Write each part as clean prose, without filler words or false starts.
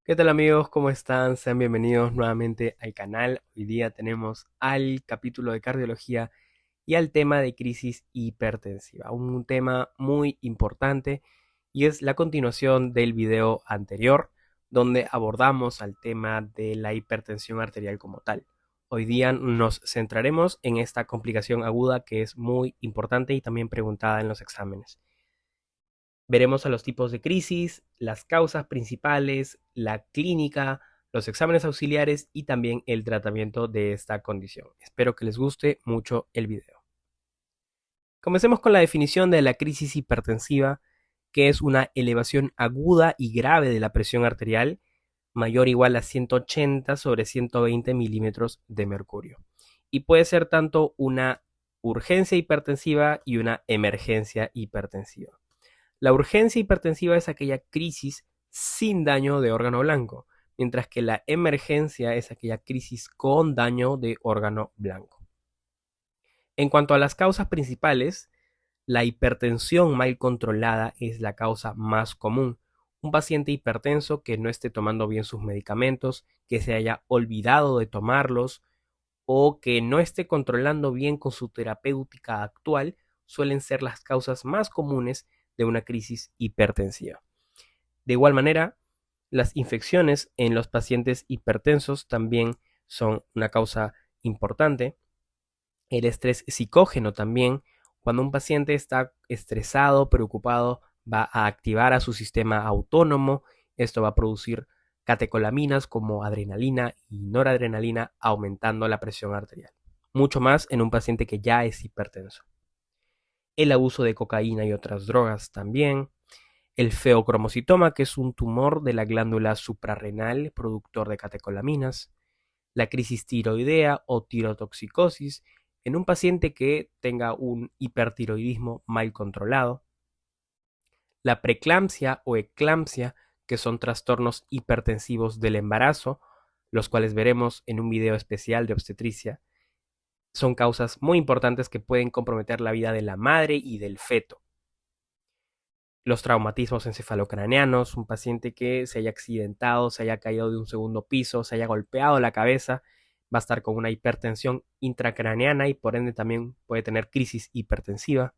¿Qué tal amigos? ¿Cómo están? Sean bienvenidos nuevamente al canal. Hoy día tenemos al capítulo de cardiología y al tema de crisis hipertensiva. Un tema muy importante y es la continuación del video anterior donde abordamos al tema de la hipertensión arterial como tal. Hoy día nos centraremos en esta complicación aguda que es muy importante y también preguntada en los exámenes. Veremos a los tipos de crisis, las causas principales, la clínica, los exámenes auxiliares y también el tratamiento de esta condición. Espero que les guste mucho el video. Comencemos con la definición de la crisis hipertensiva, que es una elevación aguda y grave de la presión arterial mayor o igual a 180 sobre 120 milímetros de mercurio. Y puede ser tanto una urgencia hipertensiva y una emergencia hipertensiva. La urgencia hipertensiva es aquella crisis sin daño de órgano blanco, mientras que la emergencia es aquella crisis con daño de órgano blanco. En cuanto a las causas principales, la hipertensión mal controlada es la causa más común. Un paciente hipertenso que no esté tomando bien sus medicamentos, que se haya olvidado de tomarlos o que no esté controlando bien con su terapéutica actual suelen ser las causas más comunes de una crisis hipertensiva. De igual manera, las infecciones en los pacientes hipertensos también son una causa importante. El estrés psicógeno también. Cuando un paciente está estresado, preocupado, va a activar a su sistema autónomo. Esto va a producir catecolaminas como adrenalina y noradrenalina, aumentando la presión arterial. Mucho más en un paciente que ya es hipertenso. El abuso de cocaína y otras drogas también. El feocromocitoma, que es un tumor de la glándula suprarrenal productor de catecolaminas. La crisis tiroidea o tirotoxicosis en un paciente que tenga un hipertiroidismo mal controlado. La preeclampsia o eclampsia, que son trastornos hipertensivos del embarazo, los cuales veremos en un video especial de obstetricia, son causas muy importantes que pueden comprometer la vida de la madre y del feto. Los traumatismos encefalocraneanos, un paciente que se haya accidentado, se haya caído de un segundo piso, se haya golpeado la cabeza, va a estar con una hipertensión intracraneana y por ende también puede tener crisis hipertensiva.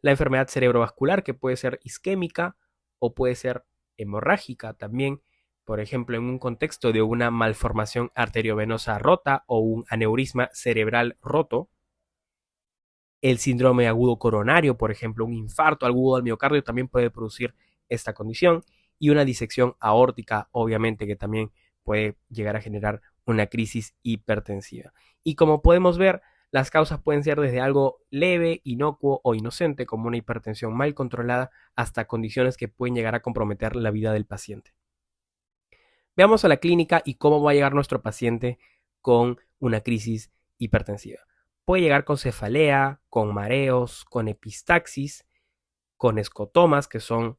La enfermedad cerebrovascular, que puede ser isquémica o puede ser hemorrágica también, por ejemplo, en un contexto de una malformación arteriovenosa rota o un aneurisma cerebral roto. El síndrome agudo coronario, por ejemplo, un infarto agudo al miocardio también puede producir esta condición, y una disección aórtica, obviamente, que también puede llegar a generar una crisis hipertensiva. Y como podemos ver, las causas pueden ser desde algo leve, inocuo o inocente, como una hipertensión mal controlada, hasta condiciones que pueden llegar a comprometer la vida del paciente. Veamos a la clínica y cómo va a llegar nuestro paciente con una crisis hipertensiva. Puede llegar con cefalea, con mareos, con epistaxis, con escotomas, que son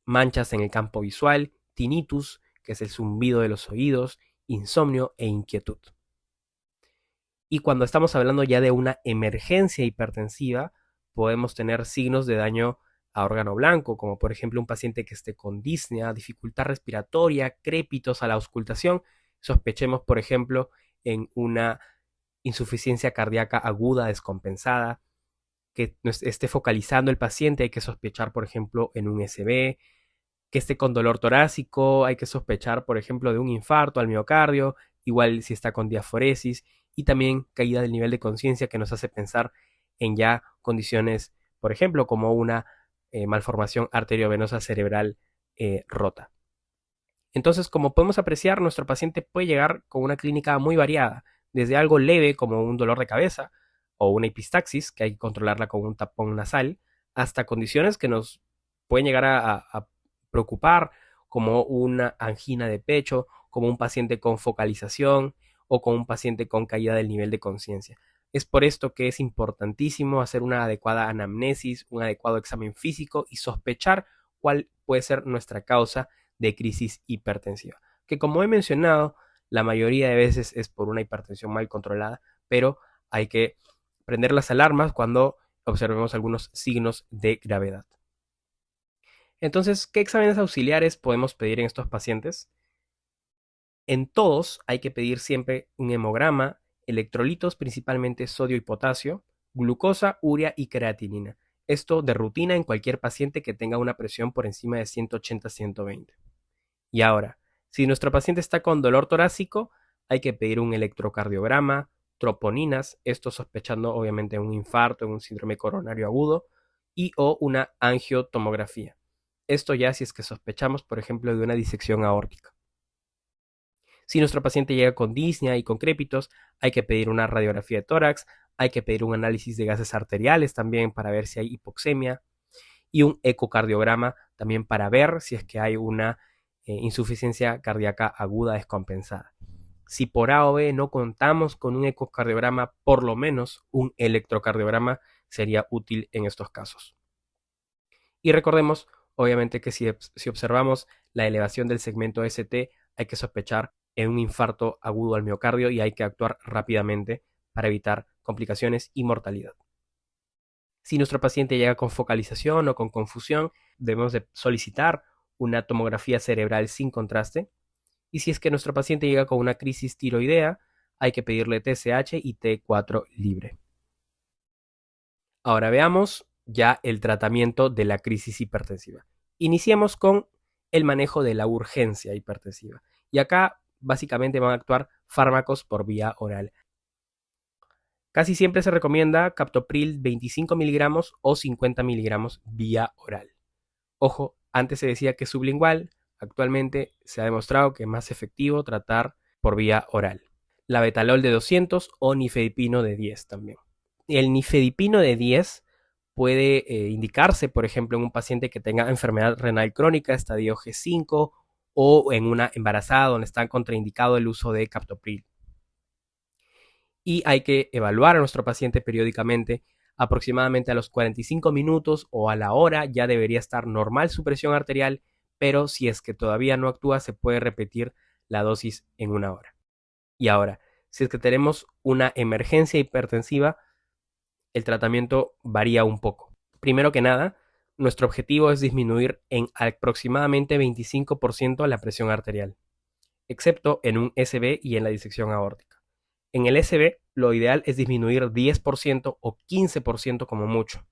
manchas en el campo visual, tinnitus, que es el zumbido de los oídos, insomnio e inquietud. Y cuando estamos hablando ya de una emergencia hipertensiva, podemos tener signos de daño a órgano blanco, como por ejemplo un paciente que esté con disnea, dificultad respiratoria, crépitos a la auscultación. Sospechemos, por ejemplo, en una insuficiencia cardíaca aguda descompensada, que esté focalizando el paciente, hay que sospechar, por ejemplo, en un SB, que esté con dolor torácico, hay que sospechar, por ejemplo, de un infarto al miocardio, igual si está con diaforesis, y también caída del nivel de conciencia que nos hace pensar en ya condiciones, por ejemplo, como una malformación arteriovenosa cerebral rota. Entonces, como podemos apreciar, nuestro paciente puede llegar con una clínica muy variada, desde algo leve como un dolor de cabeza o una epistaxis, que hay que controlarla con un tapón nasal, hasta condiciones que nos pueden llegar a preocupar, como una angina de pecho, como un paciente con focalización o con un paciente con caída del nivel de conciencia. Es por esto que es importantísimo hacer una adecuada anamnesis, un adecuado examen físico y sospechar cuál puede ser nuestra causa de crisis hipertensiva, que como he mencionado, la mayoría de veces es por una hipertensión mal controlada, pero hay que prender las alarmas cuando observemos algunos signos de gravedad. Entonces, ¿qué exámenes auxiliares podemos pedir en estos pacientes? En todos hay que pedir siempre un hemograma, electrolitos, principalmente sodio y potasio, glucosa, urea y creatinina. Esto de rutina en cualquier paciente que tenga una presión por encima de 180-120. Y ahora, si nuestro paciente está con dolor torácico, hay que pedir un electrocardiograma, troponinas, esto sospechando obviamente un infarto, en un síndrome coronario agudo, y o una angiotomografía. Esto ya si es que sospechamos, por ejemplo, de una disección aórtica. Si nuestro paciente llega con disnea y con crépitos, hay que pedir una radiografía de tórax, hay que pedir un análisis de gases arteriales también para ver si hay hipoxemia y un ecocardiograma también para ver si es que hay una insuficiencia cardíaca aguda descompensada. Si por A o B no contamos con un ecocardiograma, por lo menos un electrocardiograma sería útil en estos casos. Y recordemos, obviamente, que si observamos la elevación del segmento ST, hay que sospechar en un infarto agudo al miocardio y hay que actuar rápidamente para evitar complicaciones y mortalidad. Si nuestro paciente llega con focalización o con confusión, debemos de solicitar una tomografía cerebral sin contraste. Y si es que nuestro paciente llega con una crisis tiroidea, hay que pedirle TSH y T4 libre. Ahora veamos ya el tratamiento de la crisis hipertensiva. Iniciemos con el manejo de la urgencia hipertensiva. Y acá básicamente van a actuar fármacos por vía oral. Casi siempre se recomienda captopril 25 miligramos o 50 miligramos vía oral. Ojo, antes se decía que sublingual, actualmente se ha demostrado que es más efectivo tratar por vía oral. Labetalol de 200 o nifedipino de 10 también. El nifedipino de 10 puede indicarse, por ejemplo, en un paciente que tenga enfermedad renal crónica, estadio G5, o en una embarazada donde está contraindicado el uso de captopril. Y hay que evaluar a nuestro paciente periódicamente. Aproximadamente a los 45 minutos o a la hora ya debería estar normal su presión arterial, pero si es que todavía no actúa, se puede repetir la dosis en una hora. Y ahora, si es que tenemos una emergencia hipertensiva, el tratamiento varía un poco. Primero que nada, nuestro objetivo es disminuir en aproximadamente 25% la presión arterial, excepto en un SB y en la disección aórtica. En el SB, lo ideal es disminuir 10% o 15% como mucho,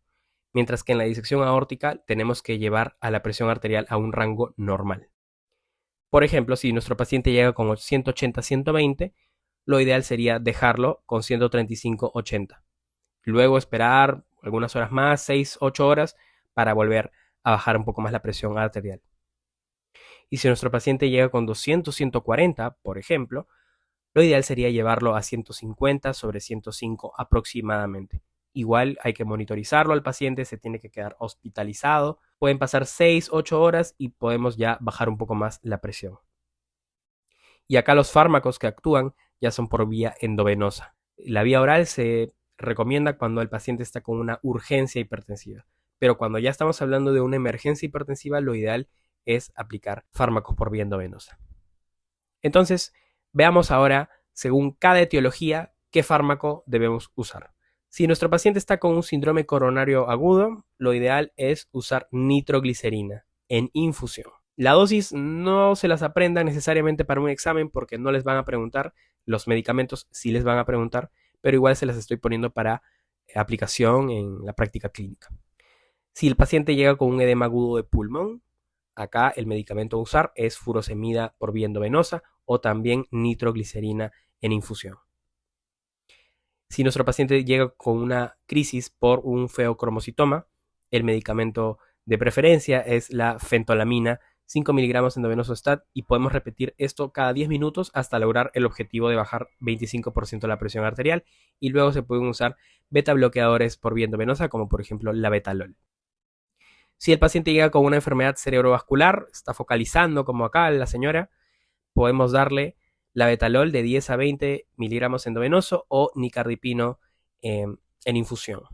mientras que en la disección aórtica tenemos que llevar a la presión arterial a un rango normal. Por ejemplo, si nuestro paciente llega con 180-120, lo ideal sería dejarlo con 135-80. Luego esperar algunas horas más, 6-8 horas, para volver a bajar un poco más la presión arterial. Y si nuestro paciente llega con 200-140, por ejemplo, lo ideal sería llevarlo a 150/105 aproximadamente. Igual hay que monitorizarlo al paciente, se tiene que quedar hospitalizado. Pueden pasar 6-8 horas y podemos ya bajar un poco más la presión. Y acá los fármacos que actúan ya son por vía endovenosa. La vía oral se recomienda cuando el paciente está con una urgencia hipertensiva. Pero cuando ya estamos hablando de una emergencia hipertensiva, lo ideal es aplicar fármacos por vía endovenosa. Entonces, veamos ahora, según cada etiología, qué fármaco debemos usar. Si nuestro paciente está con un síndrome coronario agudo, lo ideal es usar nitroglicerina en infusión. La dosis no se las aprendan necesariamente para un examen porque no les van a preguntar, los medicamentos sí les van a preguntar, pero igual se las estoy poniendo para aplicación en la práctica clínica. Si el paciente llega con un edema agudo de pulmón, acá el medicamento a usar es furosemida por vía endovenosa o también nitroglicerina en infusión. Si nuestro paciente llega con una crisis por un feocromocitoma, el medicamento de preferencia es la fentolamina, 5 miligramos endovenoso STAT, y podemos repetir esto cada 10 minutos hasta lograr el objetivo de bajar 25% la presión arterial, y luego se pueden usar beta bloqueadores por vía endovenosa como por ejemplo la betalol. Si el paciente llega con una enfermedad cerebrovascular, está focalizando como acá la señora, podemos darle la betalol de 10 a 20 miligramos endovenoso o nicardipino en infusión.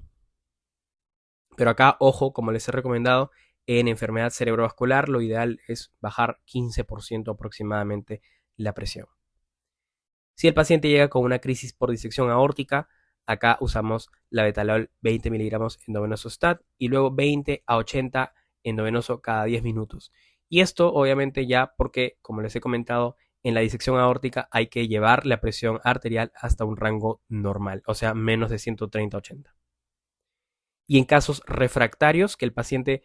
Pero acá, ojo, como les he recomendado, en enfermedad cerebrovascular lo ideal es bajar 15% aproximadamente la presión. Si el paciente llega con una crisis por disección aórtica, acá usamos la betalol 20 miligramos endovenoso STAT y luego 20 a 80 endovenoso cada 10 minutos. Y esto obviamente ya porque, como les he comentado, en la disección aórtica hay que llevar la presión arterial hasta un rango normal, o sea, menos de 130/80. Y en casos refractarios, que el paciente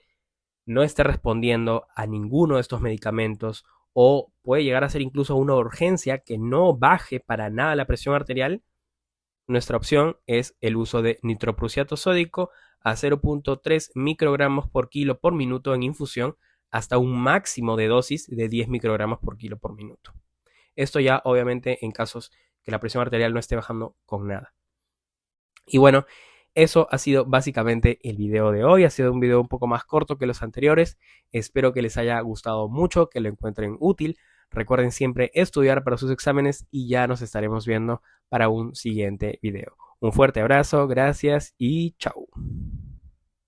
no esté respondiendo a ninguno de estos medicamentos o puede llegar a ser incluso una urgencia que no baje para nada la presión arterial, nuestra opción es el uso de nitroprusiato sódico a 0.3 microgramos por kilo por minuto en infusión hasta un máximo de dosis de 10 microgramos por kilo por minuto. Esto ya obviamente en casos que la presión arterial no esté bajando con nada. Y bueno, eso ha sido básicamente el video de hoy. Ha sido un video un poco más corto que los anteriores. Espero que les haya gustado mucho, que lo encuentren útil. Recuerden siempre estudiar para sus exámenes y ya nos estaremos viendo para un siguiente video. Un fuerte abrazo, gracias y chao.